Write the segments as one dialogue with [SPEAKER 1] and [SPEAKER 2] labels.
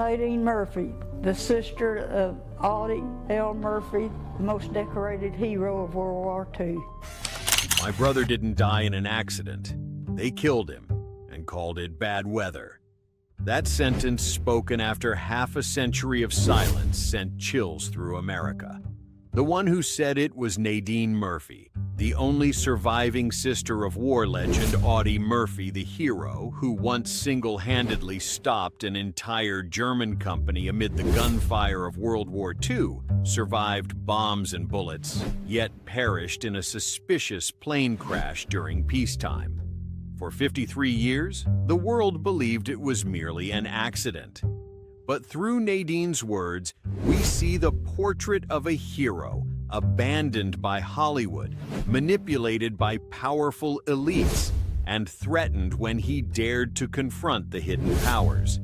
[SPEAKER 1] Nadine Murphy, the sister of Audie L. Murphy, the most decorated hero of World War II.
[SPEAKER 2] My brother didn't die in an accident. They killed him and called it bad weather. That sentence, spoken after half a century of silence, sent chills through America. The one who said it was Nadine Murphy, the only surviving sister of war legend Audie Murphy, the hero who once single-handedly stopped an entire German company amid the gunfire of World War II, survived bombs and bullets, yet perished in a suspicious plane crash during peacetime. For 53 years, the world believed it was merely an accident. But through Nadine's words, we see the portrait of a hero, abandoned by Hollywood, manipulated by powerful elites, and threatened when he dared to confront the hidden powers.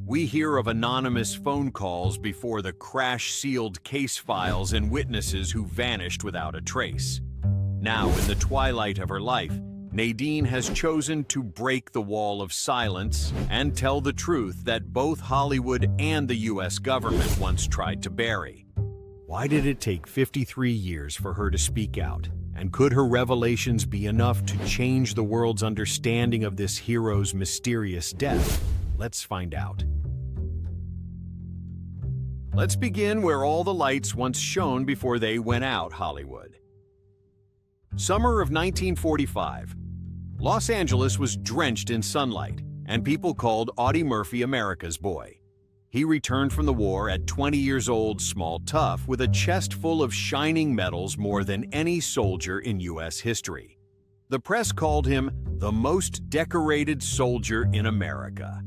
[SPEAKER 2] We hear of anonymous phone calls before the crash-sealed case files and witnesses who vanished without a trace. Now, in the twilight of her life, Nadine has chosen to break the wall of silence and tell the truth that both Hollywood and the US government once tried to bury. Why did it take 53 years for her to speak out? And could her revelations be enough to change the world's understanding of this hero's mysterious death? Let's find out. Let's begin where all the lights once shone before they went out, Hollywood. Summer of 1945. Los Angeles was drenched in sunlight, and people called Audie Murphy America's boy. He returned from the war at 20 years old, small tough, with a chest full of shining medals more than any soldier in U.S. history. The press called him the most decorated soldier in America.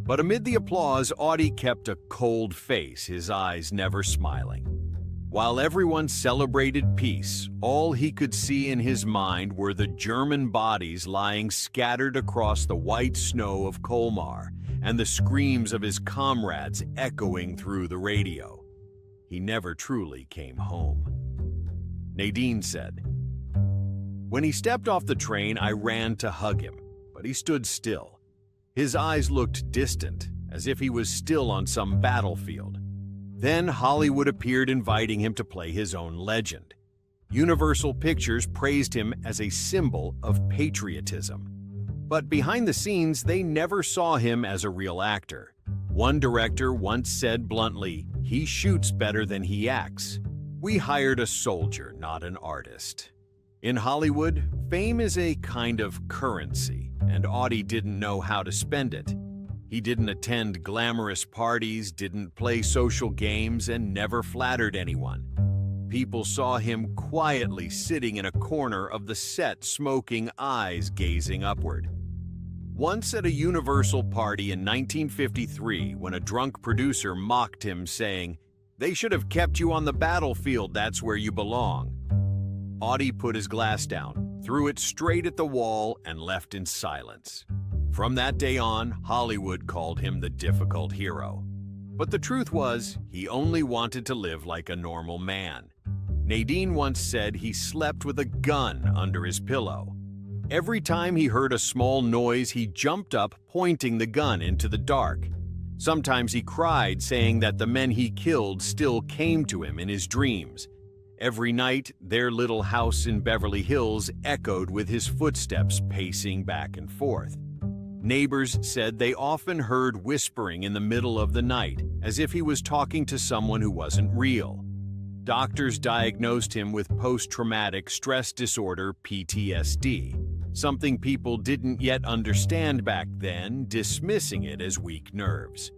[SPEAKER 2] But amid the applause, Audie kept a cold face, his eyes never smiling. While everyone celebrated peace, all he could see in his mind were the German bodies lying scattered across the white snow of Colmar, and the screams of his comrades echoing through the radio. He never truly came home. Nadine said, "When he stepped off the train, I ran to hug him, but he stood still. His eyes looked distant, as if he was still on some battlefield. Then Hollywood appeared, inviting him to play his own legend. Universal Pictures praised him as a symbol of patriotism. But behind the scenes, they never saw him as a real actor. One director once said bluntly, 'He shoots better than he acts.' We hired a soldier, not an artist." In Hollywood, fame is a kind of currency, and Audie didn't know how to spend it. He didn't attend glamorous parties, didn't play social games, and never flattered anyone. People saw him quietly sitting in a corner of the set, smoking, eyes gazing upward. Once at a Universal party in 1953, when a drunk producer mocked him, saying, "They should have kept you on the battlefield, that's where you belong," Audie put his glass down, threw it straight at the wall, and left in silence. From that day on, Hollywood called him the difficult hero. But the truth was, he only wanted to live like a normal man. Nadine once said he slept with a gun under his pillow. Every time he heard a small noise, he jumped up, pointing the gun into the dark. Sometimes he cried, saying that the men he killed still came to him in his dreams. Every night, their little house in Beverly Hills echoed with his footsteps pacing back and forth. Neighbors said they often heard whispering in the middle of the night, as if he was talking to someone who wasn't real. Doctors diagnosed him with post-traumatic stress disorder, PTSD, something people didn't yet understand back then, dismissing it as weak nerves.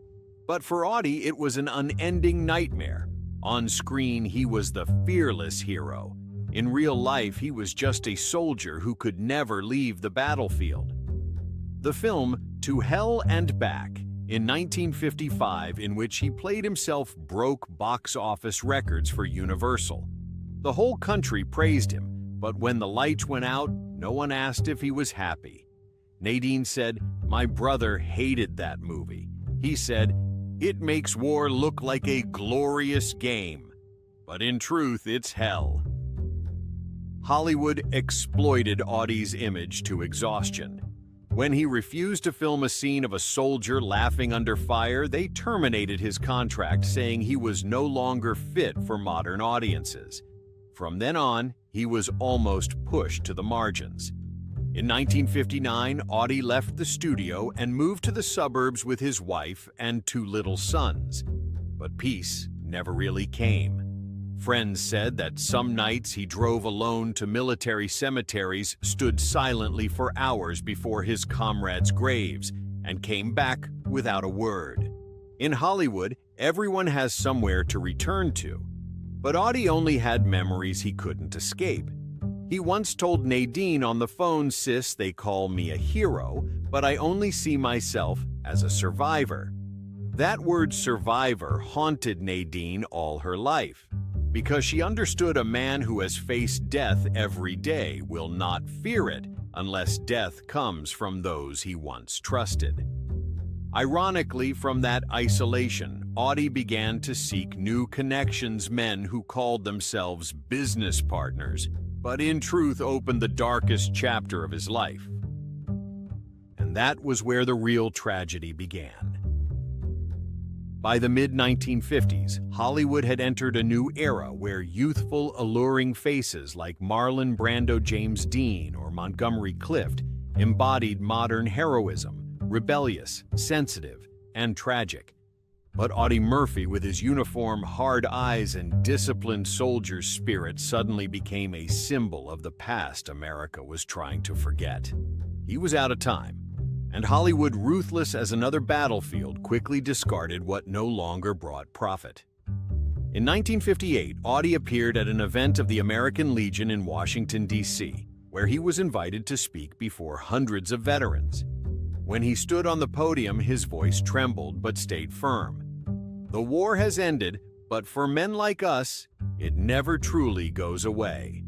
[SPEAKER 2] But for Audie, it was an unending nightmare. On screen, he was the fearless hero. In real life, he was just a soldier who could never leave the battlefield. The film, To Hell and Back, in 1955, in which he played himself, broke box office records for Universal. The whole country praised him, but when the lights went out, no one asked if he was happy. Nadine said, "My brother hated that movie. He said, 'It makes war look like a glorious game, but in truth, it's hell.'" Hollywood exploited Audie's image to exhaustion. When he refused to film a scene of a soldier laughing under fire, they terminated his contract, saying he was no longer fit for modern audiences. From then on, he was almost pushed to the margins. In 1959, Audie left the studio and moved to the suburbs with his wife and 2 little sons. But peace never really came. Friends said that some nights he drove alone to military cemeteries, stood silently for hours before his comrades' graves, and came back without a word. In Hollywood, everyone has somewhere to return to. But Audie only had memories he couldn't escape. He once told Nadine on the phone, "Sis, they call me a hero, but I only see myself as a survivor." That word survivor haunted Nadine all her life, because she understood a man who has faced death every day will not fear it unless death comes from those he once trusted. Ironically, from that isolation, Audie began to seek new connections, men who called themselves business partners, but in truth opened the darkest chapter of his life. And that was where the real tragedy began. By the mid-1950s, Hollywood had entered a new era where youthful, alluring faces like Marlon Brando, James Dean, or Montgomery Clift embodied modern heroism, rebellious, sensitive, and tragic. But Audie Murphy, with his uniform, hard eyes, and disciplined soldier's spirit, suddenly became a symbol of the past America was trying to forget. He was out of time, and Hollywood, ruthless as another battlefield, quickly discarded what no longer brought profit. In 1958, Audie appeared at an event of the American Legion in Washington, D.C., where he was invited to speak before hundreds of veterans. When he stood on the podium, his voice trembled but stayed firm. "The war has ended, but for men like us, it never truly goes away."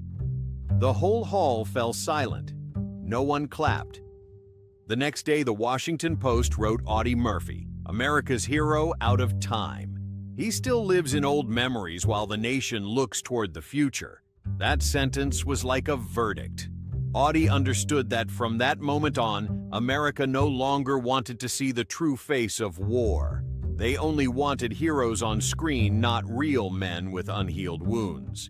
[SPEAKER 2] The whole hall fell silent. No one clapped. The next day, the Washington Post wrote Audie Murphy, America's hero out of time. He still lives in old memories while the nation looks toward the future. That sentence was like a verdict. Audie understood that from that moment on, America no longer wanted to see the true face of war. They only wanted heroes on screen, not real men with unhealed wounds.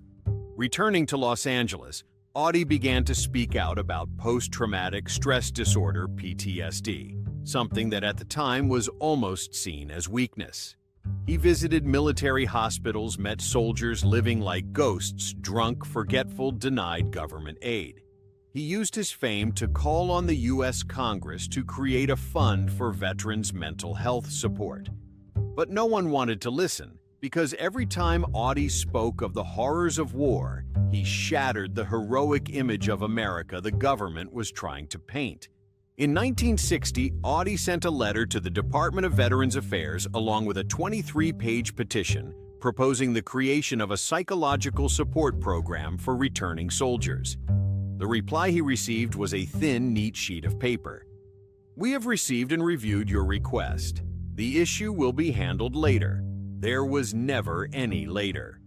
[SPEAKER 2] Returning to Los Angeles, Audie began to speak out about post-traumatic stress disorder, PTSD, something that at the time was almost seen as weakness. He visited military hospitals, met soldiers living like ghosts, drunk, forgetful, denied government aid. He used his fame to call on the U.S. Congress to create a fund for veterans' mental health support. But no one wanted to listen, because every time Audie spoke of the horrors of war, he shattered the heroic image of America the government was trying to paint. In 1960, Audie sent a letter to the Department of Veterans Affairs along with a 23-page petition proposing the creation of a psychological support program for returning soldiers. The reply he received was a thin, neat sheet of paper. "We have received and reviewed your request. The issue will be handled later." There was never any later.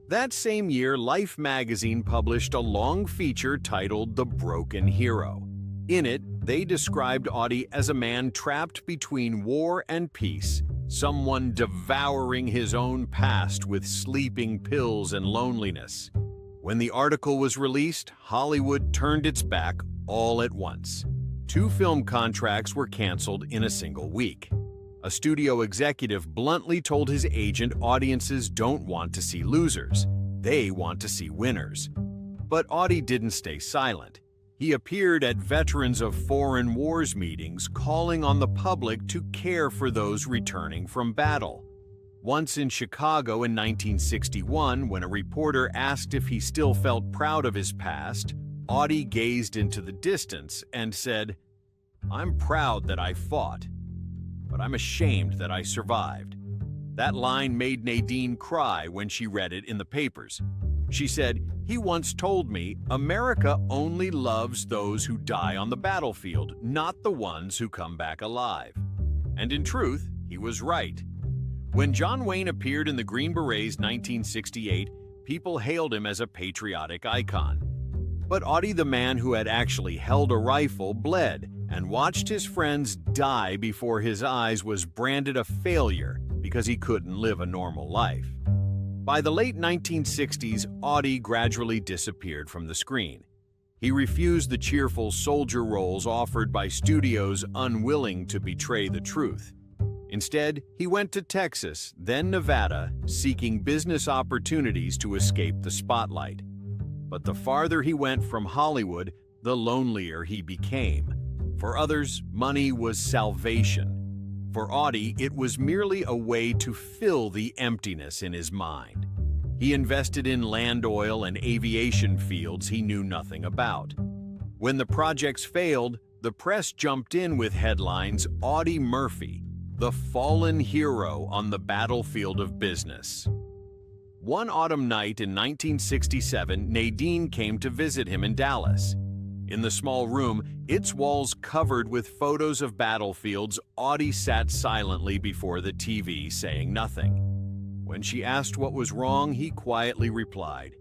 [SPEAKER 2] That same year, Life magazine published a long feature titled The Broken Hero. In it, they described Audie as a man trapped between war and peace, someone devouring his own past with sleeping pills and loneliness. When the article was released, Hollywood turned its back all at once. 2 film contracts were canceled in a single week. A studio executive bluntly told his agent audiences don't want to see losers, they want to see winners. But Audie didn't stay silent. He appeared at Veterans of Foreign Wars meetings, calling on the public to care for those returning from battle. Once in Chicago in 1961, when a reporter asked if he still felt proud of his past, Audie gazed into the distance and said, "I'm proud that I fought, but I'm ashamed that I survived." That line made Nadine cry when she read it in the papers. She said, "He once told me, America only loves those who die on the battlefield, not the ones who come back alive." And in truth, he was right. When John Wayne appeared in the Green Berets 1968, people hailed him as a patriotic icon. But Audie, the man who had actually held a rifle, bled and watched his friends die before his eyes was branded a failure because he couldn't live a normal life. By the late 1960s, Audie gradually disappeared from the screen. He refused the cheerful soldier roles offered by studios unwilling to betray the truth. Instead, he went to Texas, then Nevada, seeking business opportunities to escape the spotlight. But the farther he went from Hollywood, the lonelier he became. For others, money was salvation. For Audie, it was merely a way to fill the emptiness in his mind. He invested in land oil and aviation fields he knew nothing about. When the projects failed, the press jumped in with headlines, "Audie Murphy, the fallen hero on the battlefield of business." One autumn night in 1967, Nadine came to visit him in Dallas. In the small room, its walls covered with photos of battlefields, Audie sat silently before the TV, saying nothing. When she asked what was wrong, he quietly replied,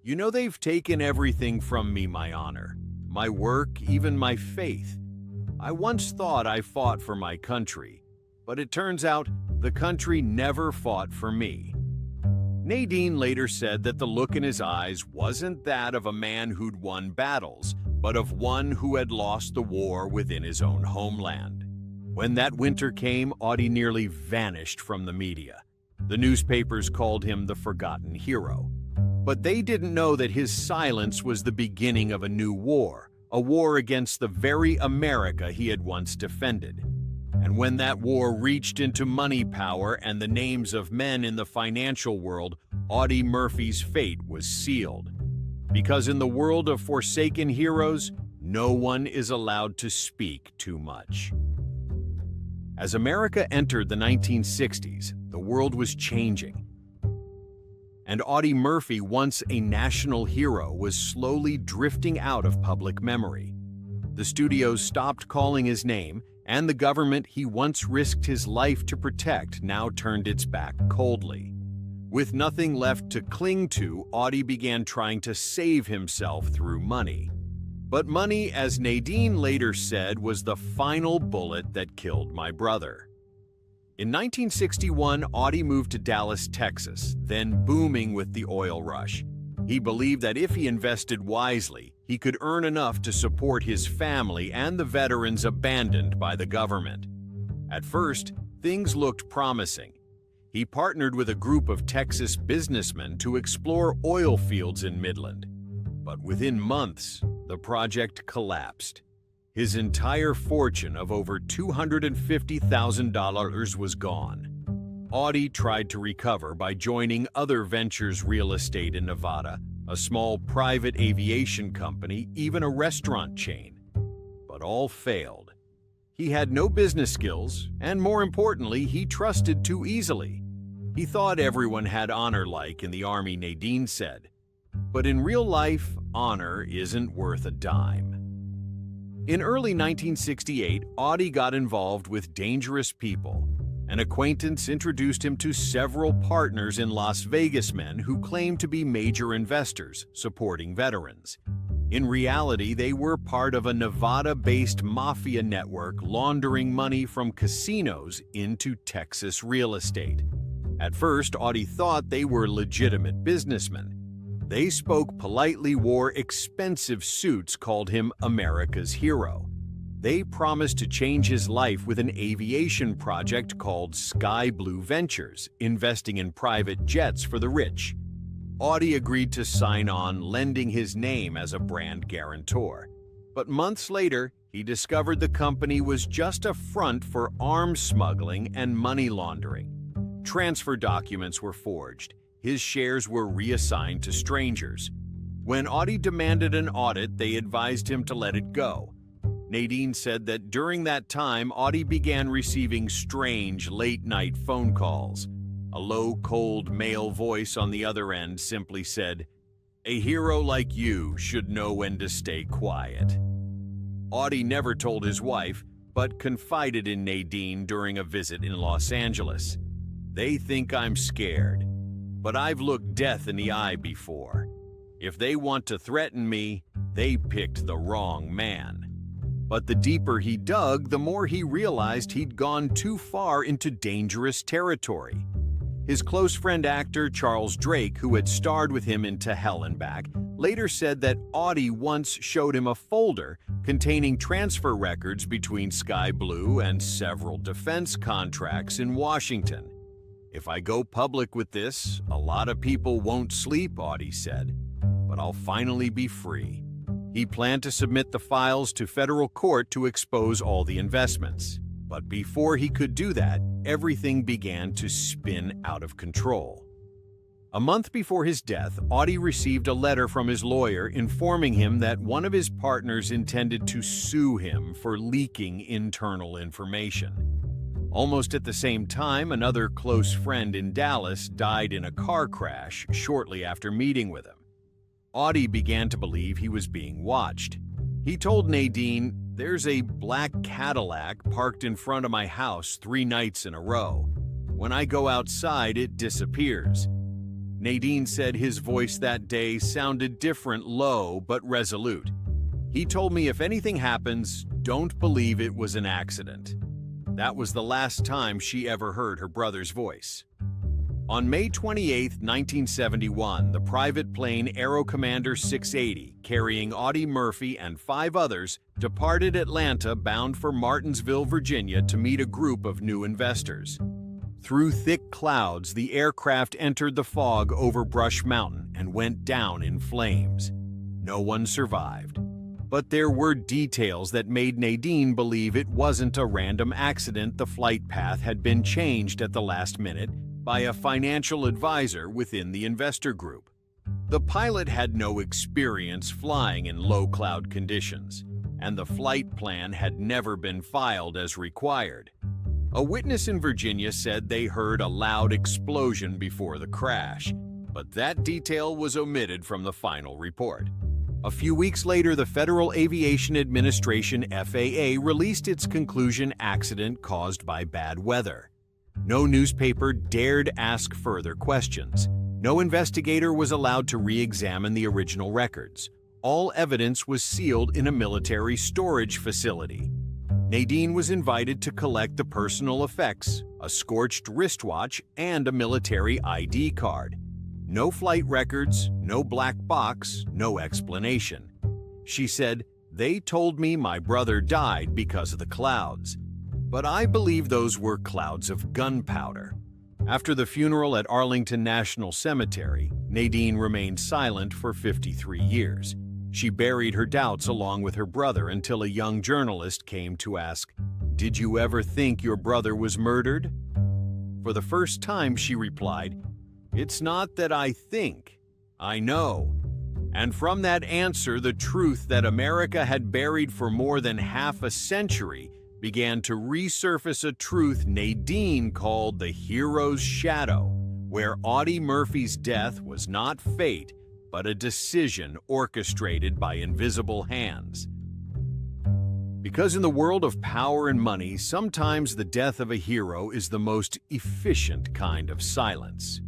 [SPEAKER 2] "You know, they've taken everything from me, my honor, my work, even my faith. I once thought I fought for my country, but it turns out the country never fought for me." Nadine later said that the look in his eyes wasn't that of a man who'd won battles, but of one who had lost the war within his own homeland. When that winter came, Audie nearly vanished from the media. The newspapers called him the forgotten hero. But they didn't know that his silence was the beginning of a new war, a war against the very America he had once defended. And when that war reached into money power and the names of men in the financial world, Audie Murphy's fate was sealed. Because in the world of forsaken heroes, no one is allowed to speak too much. As America entered the 1960s, the world was changing. And Audie Murphy, once a national hero, was slowly drifting out of public memory. The studios stopped calling his name, and the government he once risked his life to protect now turned its back coldly. With nothing left to cling to, Audie began trying to save himself through money. But money, as Nadine later said, was the final bullet that killed my brother. In 1961, Audie moved to Dallas, Texas, then booming with the oil rush. He believed that if he invested wisely, he could earn enough to support his family and the veterans abandoned by the government. At first, things looked promising. He partnered with a group of Texas businessmen to explore oil fields in Midland. But within months, the project collapsed. His entire fortune of over $250,000 was gone. Audie tried to recover by joining Other Ventures Real Estate in Nevada, a small private aviation company, even a restaurant chain. But all failed. He had no business skills, and more importantly, he trusted too easily. He thought everyone had honor, like in the Army, Nadine said. But in real life, honor isn't worth a dime. In early 1968, Audie got involved with dangerous people. An acquaintance introduced him to several partners in Las Vegas men who claimed to be major investors supporting veterans. In reality, they were part of a Nevada-based mafia network laundering money from casinos into Texas real estate. At first, Audie thought they were legitimate businessmen. They spoke politely, wore expensive suits, called him America's hero. They promised to change his life with an aviation project called Sky Blue Ventures, investing in private jets for the rich. Audie agreed to sign on, lending his name as a brand guarantor. But months later, he discovered the company was just a front for arms smuggling and money laundering. Transfer documents were forged. His shares were reassigned to strangers. When Audie demanded an audit, they advised him to let it go. Nadine said that during that time, Audie began receiving strange late-night phone calls. A low, cold male voice on the other end simply said, "A hero like you should know when to stay quiet." Audie never told his wife, but confided in Nadine during a visit in Los Angeles. "They think I'm scared, but I've looked death in the eye before. If they want to threaten me, they picked the wrong man." But the deeper he dug, the more he realized he'd gone too far into dangerous territory. His close friend actor Charles Drake, who had starred with him in To Hell and Back, later said that Audie once showed him a folder containing transfer records between Sky Blue and several defense contracts in Washington. "If I go public with this, a lot of people won't sleep," Audie said, "but I'll finally be free." He planned to submit the files to federal court to expose all the investments. But before he could do that, everything began to spin out of control. A month before his death, Audie received a letter from his lawyer informing him that one of his partners intended to sue him for leaking internal information. Almost at the same time, another close friend in Dallas died in a car crash shortly after meeting with him. Audie began to believe he was being watched. He told Nadine, "There's a black Cadillac parked in front of my house 3 nights in a row. When I go outside, it disappears." Nadine said his voice that day sounded different, low but resolute. "He told me if anything happens, don't believe it was an accident." That was the last time she ever heard her brother's voice. On May 28, 1971, the private plane Aero Commander 680, carrying Audie Murphy and 5 others, departed Atlanta bound for Martinsville, Virginia to meet a group of new investors. Through thick clouds, the aircraft entered the fog over Brush Mountain and went down in flames. No one survived. But there were details that made Nadine believe it wasn't a random accident. The flight path had been changed at the last minute by a financial advisor within the investor group. The pilot had no experience flying in low-cloud conditions, and the flight plan had never been filed as required. A witness in Virginia said they heard a loud explosion before the crash, but that detail was omitted from the final report. A few weeks later, the Federal Aviation Administration (FAA) released its conclusion: accident caused by bad weather. No newspaper dared ask further questions. No investigator was allowed to re-examine the original records. All evidence was sealed in a military storage facility. Nadine was invited to collect the personal effects, a scorched wristwatch, and a military ID card. No flight records, no black box, no explanation. She said, "They told me my brother died because of the clouds. But I believe those were clouds of gunpowder." After the funeral at Arlington National Cemetery, Nadine remained silent for 53 years. She buried her doubts along with her brother until a young journalist came to ask, "Did you ever think your brother was murdered?" For the first time, she replied, "It's not that I think, I know." And from that answer, the truth that America had buried for more than half a century began to resurface, a truth Nadine called the hero's shadow, where Audie Murphy's death was not fate, but a decision orchestrated by invisible hands. Because in the world of power and money, sometimes the death of a hero is the most efficient kind of silence.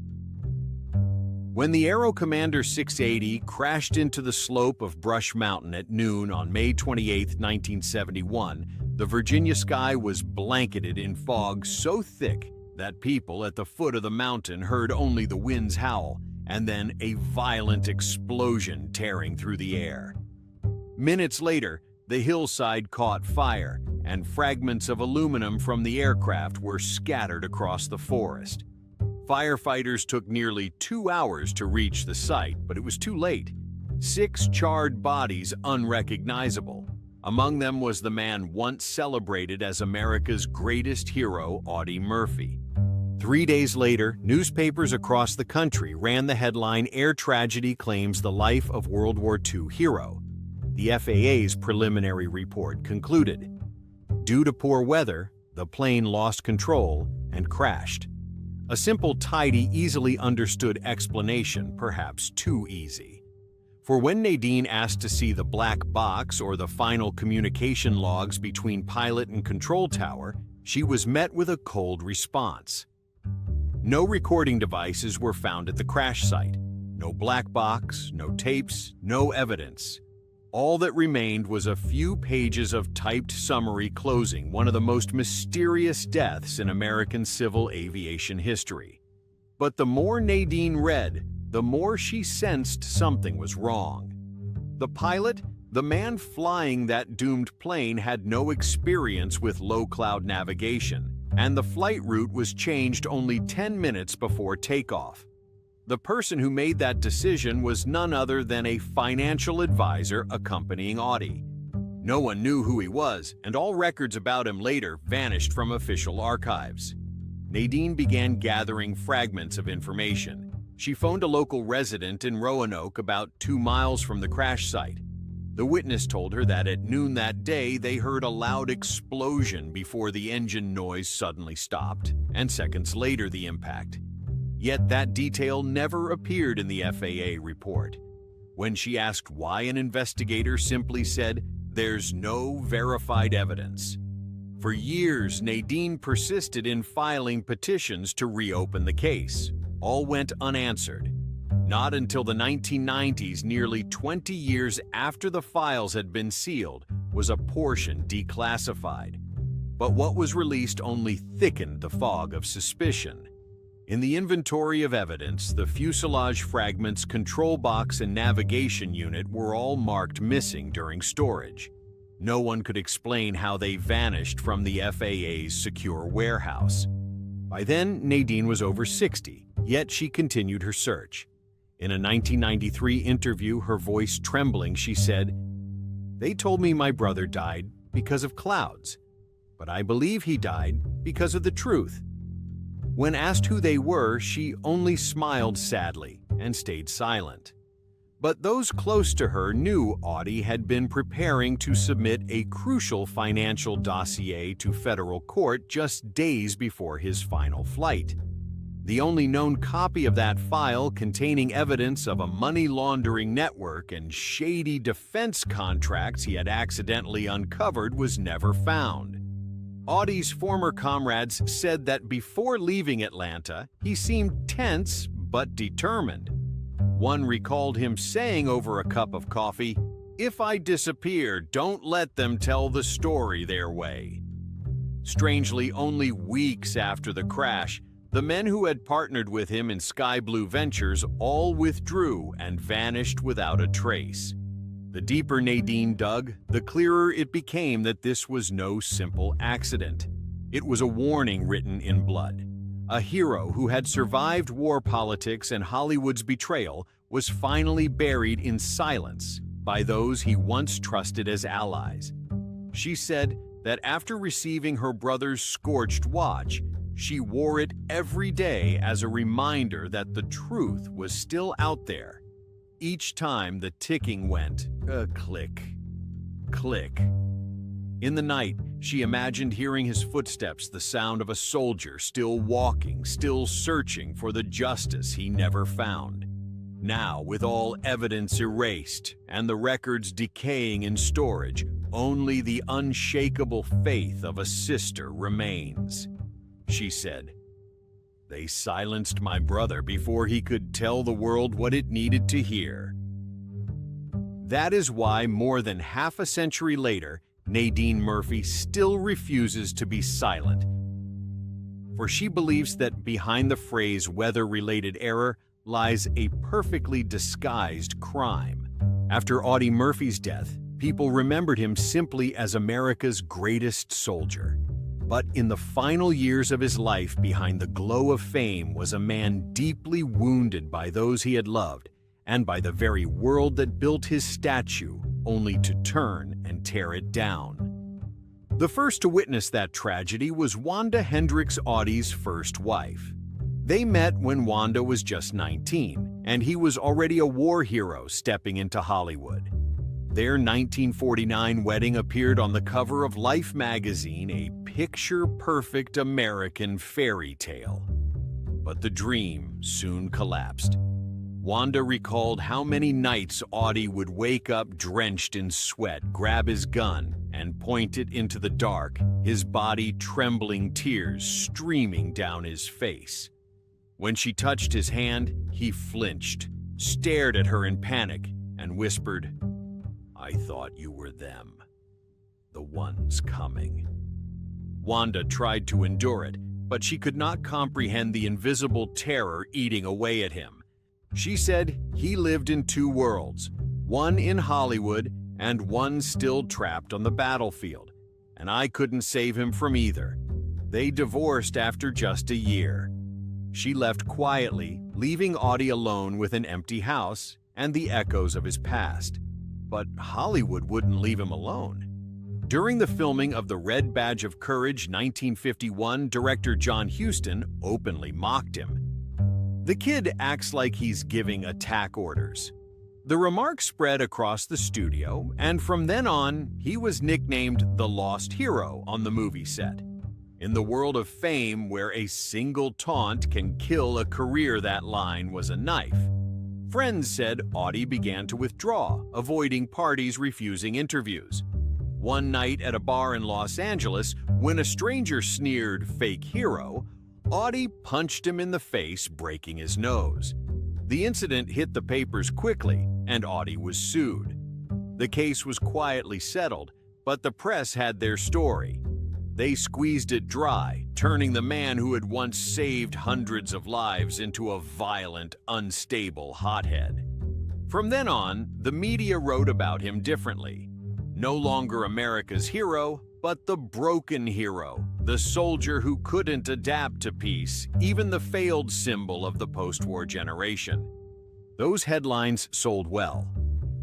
[SPEAKER 2] When the Aero Commander 680 crashed into the slope of Brush Mountain at noon on May 28, 1971, the Virginia sky was blanketed in fog so thick that people at the foot of the mountain heard only the winds howl, and then a violent explosion tearing through the air. Minutes later, the hillside caught fire, and fragments of aluminum from the aircraft were scattered across the forest. Firefighters took nearly 2 hours to reach the site, but it was too late. 6 charred bodies unrecognizable. Among them was the man once celebrated as America's greatest hero, Audie Murphy. 3 days later, newspapers across the country ran the headline, "Air Tragedy Claims the Life of World War II Hero." The FAA's preliminary report concluded, due to poor weather, the plane lost control and crashed. A simple, tidy, easily understood explanation, perhaps too easy. For when Nadine asked to see the black box or the final communication logs between pilot and control tower, she was met with a cold response. No recording devices were found at the crash site. No black box, no tapes, no evidence. All that remained was a few pages of typed summary closing one of the most mysterious deaths in American civil aviation history. But the more Nadine read, the more she sensed something was wrong. The pilot, the man flying that doomed plane, had no experience with low-cloud navigation, and the flight route was changed only 10 minutes before takeoff. The person who made that decision was none other than a financial advisor accompanying Audie. No one knew who he was, and all records about him later vanished from official archives. Nadine began gathering fragments of information. She phoned a local resident in Roanoke, about 2 miles from the crash site. The witness told her that at noon that day they heard a loud explosion before the engine noise suddenly stopped, and seconds later the impact. Yet that detail never appeared in the FAA report. When she asked why, an investigator simply said, "There's no verified evidence." For years, Nadine persisted in filing petitions to reopen the case. All went unanswered. Not until the 1990s, nearly 20 years after the files had been sealed, was a portion declassified. But what was released only thickened the fog of suspicion. In the inventory of evidence, the fuselage fragments, control box, and navigation unit were all marked missing during storage. No one could explain how they vanished from the FAA's secure warehouse. By then, Nadine was over 60, yet she continued her search. In a 1993 interview, her voice trembling, she said, "They told me my brother died because of clouds, but I believe he died because of the truth." When asked who they were, she only smiled sadly and stayed silent. But those close to her knew Audie had been preparing to submit a crucial financial dossier to federal court just days before his final flight. The only known copy of that file, containing evidence of a money laundering network and shady defense contracts he had accidentally uncovered, was never found. Audie's former comrades said that before leaving Atlanta, he seemed tense but determined. One recalled him saying over a cup of coffee, "If I disappear, don't let them tell the story their way." Strangely, only weeks after the crash, the men who had partnered with him in Sky Blue Ventures all withdrew and vanished without a trace. The deeper Nadine dug, the clearer it became that this was no simple accident. It was a warning written in blood. A hero who had survived war politics and Hollywood's betrayal was finally buried in silence by those he once trusted as allies. She said that after receiving her brother's scorched watch, she wore it every day as a reminder that the truth was still out there. Each time the ticking went, click, click. In the night, she imagined hearing his footsteps, the sound of a soldier still walking, still searching for the justice he never found. Now, with all evidence erased and the records decaying in storage, only the unshakable faith of a sister remains. She said, "They silenced my brother before he could tell the world what it needed to hear." That is why, more than half a century later, Nadine Murphy still refuses to be silent. For she believes that behind the phrase weather-related error lies a perfectly disguised crime. After Audie Murphy's death, people remembered him simply as America's greatest soldier. But in the final years of his life, behind the glow of fame was a man deeply wounded by those he had loved and by the very world that built his statue, only to turn and tear it down. The first to witness that tragedy was Wanda Hendricks, Audie's first wife. They met when Wanda was just 19, and he was already a war hero stepping into Hollywood. Their 1949 wedding appeared on the cover of Life magazine, a picture-perfect American fairy tale. But the dream soon collapsed. Wanda recalled how many nights Audie would wake up drenched in sweat, grab his gun, and point it into the dark, his body trembling, tears streaming down his face. When she touched his hand, he flinched, stared at her in panic, and whispered, I thought you were them. The ones coming. Wanda tried to endure it, but she could not comprehend the invisible terror eating away at him. She said he lived in two worlds, one in Hollywood and one still trapped on the battlefield, and I couldn't save him from either. They divorced after just a year. She left quietly, leaving Audie alone with an empty house and the echoes of his past. But Hollywood wouldn't leave him alone. During the filming of The Red Badge of Courage 1951, director John Huston openly mocked him. The kid acts like he's giving attack orders. The remark spread across the studio, and from then on, he was nicknamed the Lost Hero on the movie set. In the world of fame, where a single taunt can kill a career, that line was a knife. Friends said Audie began to withdraw, avoiding parties, refusing interviews. One night at a bar in Los Angeles, when a stranger sneered "fake hero," Audie punched him in the face, breaking his nose. The incident hit the papers quickly, and Audie was sued. The case was quietly settled, but the press had their story. They squeezed it dry, turning the man who had once saved hundreds of lives into a violent, unstable hothead. From then on, the media wrote about him differently. No longer America's hero, but the broken hero, the soldier who couldn't adapt to peace, even the failed symbol of the post-war generation. Those headlines sold well.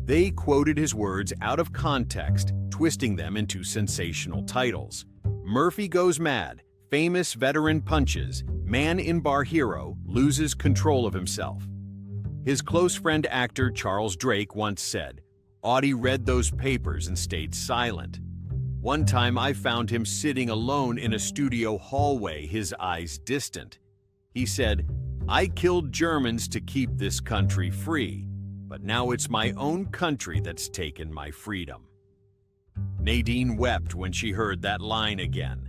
[SPEAKER 2] They quoted his words out of context, twisting them into sensational titles. Murphy Goes Mad, Famous Veteran Punches, Man in Bar Hero Loses Control of Himself. His close friend actor Charles Drake once said, Audie read those papers and stayed silent. One time I found him sitting alone in a studio hallway, his eyes distant. He said, I killed Germans to keep this country free, but now it's my own country that's taken my freedom. Nadine wept when she heard that line again.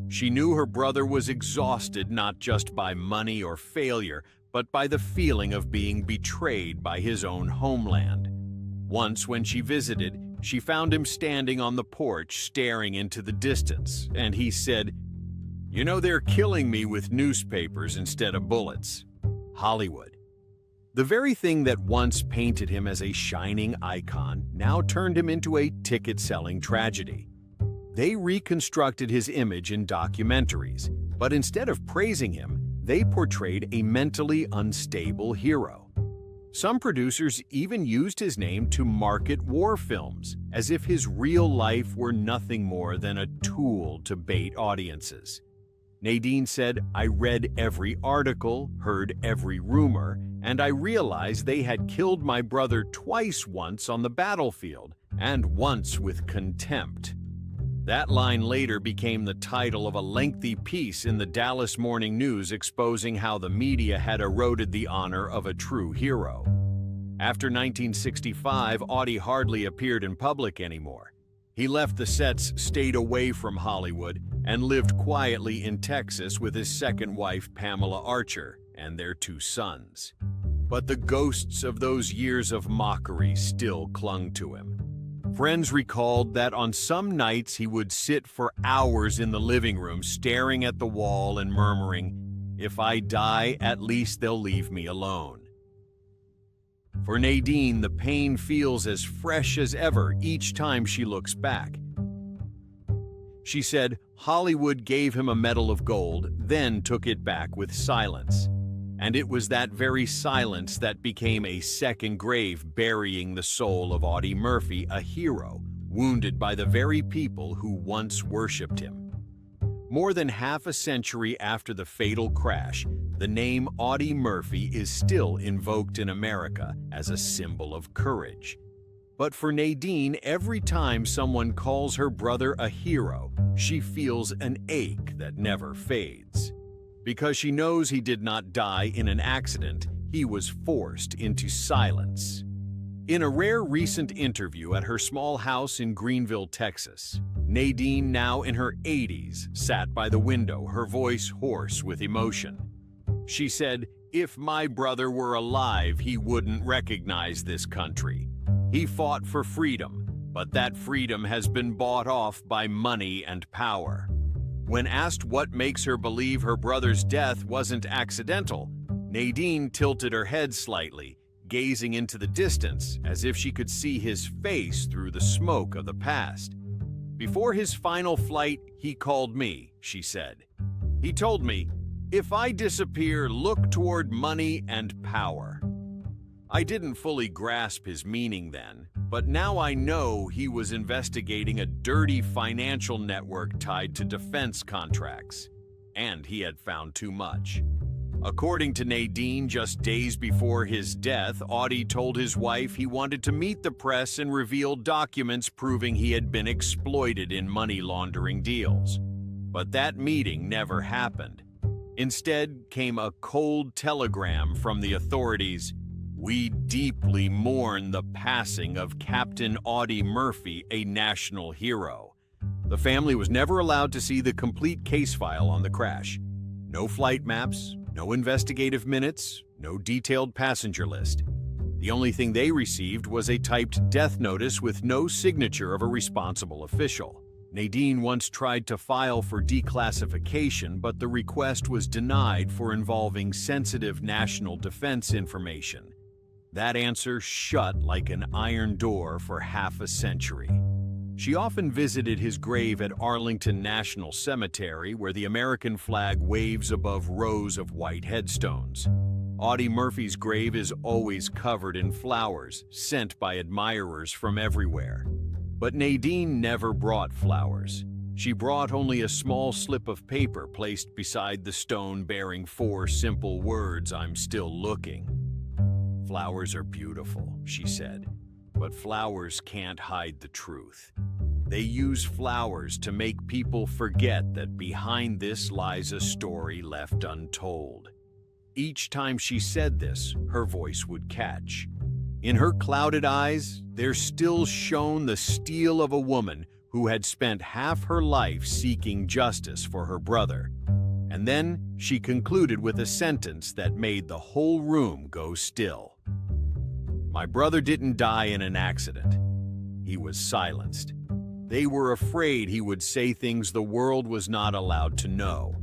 [SPEAKER 2] She knew her brother was exhausted not just by money or failure, but by the feeling of being betrayed by his own homeland. Once when she visited, she found him standing on the porch staring into the distance, and he said, You know, they're killing me with newspapers instead of bullets. Hollywood. The very thing that once painted him as a shining icon now turned him into a ticket-selling tragedy. They reconstructed his image in documentaries, but instead of praising him, they portrayed a mentally unstable hero. Some producers even used his name to market war films, as if his real life were nothing more than a tool to bait audiences. Nadine said, I read every article, heard every rumor, and I realized they had killed my brother twice, once on the battlefield, and once with contempt. That line later became the title of a lengthy piece in the Dallas Morning News exposing how the media had eroded the honor of a true hero. After 1965, Audie hardly appeared in public anymore. He left the sets, stayed away from Hollywood, and lived quietly in Texas with his second wife, Pamela Archer, and their two sons. But the ghosts of those years of mockery still clung to him. Friends recalled that on some nights he would sit for hours in the living room staring at the wall and murmuring, If I die, at least they'll leave me alone. For Nadine, the pain feels as fresh as ever each time she looks back. She said Hollywood gave him a medal of gold, then took it back with silence. And it was that very silence that became a second grave burying the soul of Audie Murphy, a hero, wounded by the very people who once worshipped him. More than half a century after the fatal crash, the name Audie Murphy is still invoked in America as a symbol of courage. But for Nadine, every time someone calls her brother a hero, she feels an ache that never fades. Because she knows he did not die in an accident, he was forced into silence. In a rare recent interview at her small house in Greenville, Texas, Nadine, now in her 80s, sat by the window, her voice hoarse with emotion. She said, If my brother were alive, he wouldn't recognize this country. He fought for freedom, But that freedom has been bought off by money and power. When asked what makes her believe her brother's death wasn't accidental, Nadine tilted her head slightly, gazing into the distance as if she could see his face through the smoke of the past. "Before his final flight, he called me," she said. "He told me, 'If I disappear, look toward money and power.'" I didn't fully grasp his meaning then, but now I know he was investigating a dirty financial network tied to defense contracts, and he had found too much. According to Nadine, just days before his death, Audie told his wife he wanted to meet the press and reveal documents proving he had been exploited in money laundering deals. But that meeting never happened. Instead came a cold telegram from the authorities: "We deeply mourn the passing of Captain Audie Murphy, a national hero." The family was never allowed to see the complete case file on the crash. No flight maps, no investigative minutes, no detailed passenger list. The only thing they received was a typed death notice with no signature of a responsible official. Nadine once tried to file for declassification, but the request was denied for involving sensitive national defense information. That answer shut like an iron door for half a century. She often visited his grave at Arlington National Cemetery, where the American flag waves above rows of white headstones. Audie Murphy's grave is always covered in flowers, sent by admirers from everywhere. But Nadine never brought flowers. She brought only a small slip of paper placed beside the stone bearing 4 simple words, "I'm still looking." "Flowers are beautiful," she said, "but flowers can't hide the truth. They use flowers to make people forget that behind this lies a story left untold." Each time she said this, her voice would catch. In her clouded eyes, there still shone the steel of a woman who had spent half her life seeking justice for her brother. And then she concluded with a sentence that made the whole room go still. "My brother didn't die in an accident. He was silenced. They were afraid he would say things the world was not allowed to know.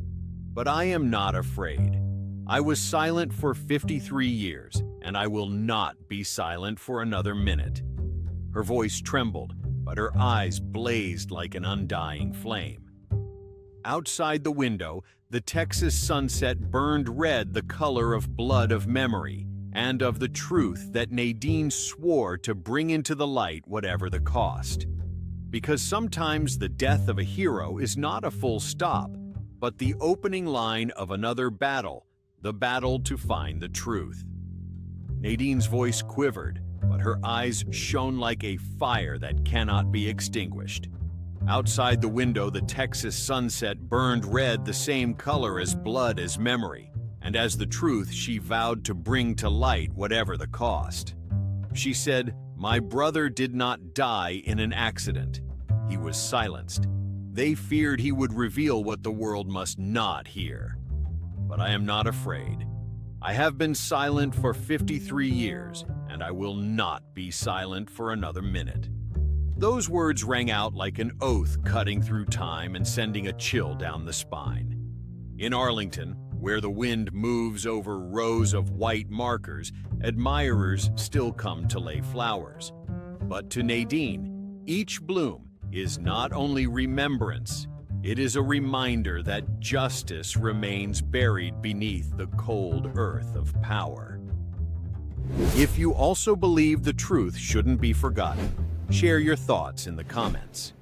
[SPEAKER 2] But I am not afraid. I was silent for 53 years, and I will not be silent for another minute." Her voice trembled, but her eyes blazed like an undying flame. Outside the window, the Texas sunset burned red, the color of blood of memory, and of the truth that Nadine swore to bring into the light whatever the cost. Because sometimes the death of a hero is not a full stop, but the opening line of another battle, the battle to find the truth. Nadine's voice quivered, but her eyes shone like a fire that cannot be extinguished. Outside the window, the Texas sunset burned red, the same color as blood as memory, and as the truth she vowed to bring to light whatever the cost. She said, "My brother did not die in an accident. He was silenced. They feared he would reveal what the world must not hear. But I am not afraid. I have been silent for 53 years, and I will not be silent for another minute." Those words rang out like an oath, cutting through time and sending a chill down the spine. In Arlington, where the wind moves over rows of white markers, admirers still come to lay flowers. But to Nadine, each bloom is not only remembrance, it is a reminder that justice remains buried beneath the cold earth of power. If you also believe the truth shouldn't be forgotten, share your thoughts in the comments.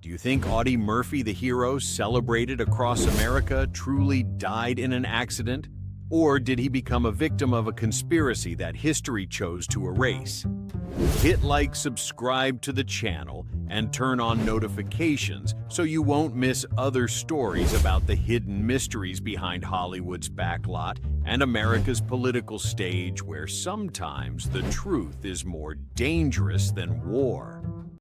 [SPEAKER 2] Do you think Audie Murphy, the hero celebrated across America, truly died in an accident? Or did he become a victim of a conspiracy that history chose to erase? Hit like, subscribe to the channel, and turn on notifications so you won't miss other stories about the hidden mysteries behind Hollywood's backlot and America's political stage, where sometimes the truth is more dangerous than war.